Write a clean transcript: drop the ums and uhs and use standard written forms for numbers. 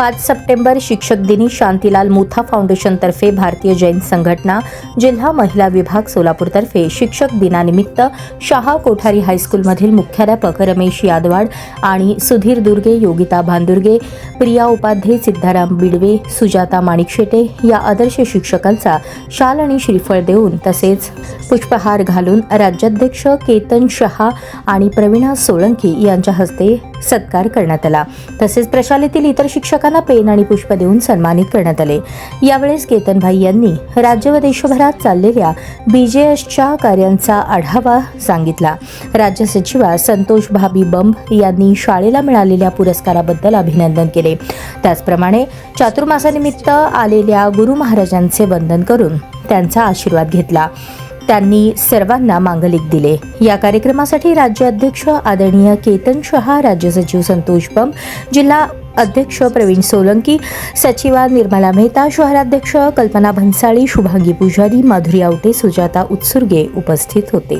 5 September शिक्षक दिनी शांतीलाल मुथा फाउंडेशनतर्फे भारतीय जैन संघटना जिल्हा महिला विभाग सोलापूरतर्फे शिक्षक दिनानिमित्त शहा कोठारी हायस्कूलमधील मुख्याध्यापक रमेश यादवाड आणि सुधीर दुर्गे, योगिता भांदुर्गे, प्रिया उपाध्ये, सिद्धाराम बिडवे, सुजाता माणिकशेटे या आदर्श शिक्षकांचा शाल आणि श्रीफळ देऊन तसेच पुष्पहार घालून राज्याध्यक्ष केतन शहा आणि प्रवीणा सोळंकी यांच्या हस्ते सत्कार करण्यात आला। तसेच प्रशालेतील इतर शिक्षकांना पेन आणि पुष्प देऊन सन्मानित करण्यात आले। यावेळेस केतनभाई यांनी राज्य व देशभरात चाललेल्या BJSच्या कार्यांचा आढावा सांगितला। राज्य सचिवा संतोष भाभी बंब यांनी शाळेला मिळालेल्या पुरस्काराबद्दल अभिनंदन केले। त्याचप्रमाणे चातुर्मासानिमित्त आलेल्या गुरु महाराजांचे वंदन करून त्यांचा आशीर्वाद घेतला। त्यांनी सर्वांना मांगलिक दिले। या कार्यक्रमासाठी राज्य अध्यक्ष आदरणीय केतन शहा, राज्य सचिव संतोष बंब, जिल्हा अध्यक्ष प्रवीण सोलंकी, सचिवा निर्मला मेहता, शहराध्यक्ष कल्पना भन्साळी, शुभांगी पुजारी, माधुरी आवटे, सुजाता उत्सुर्गे उपस्थित होते।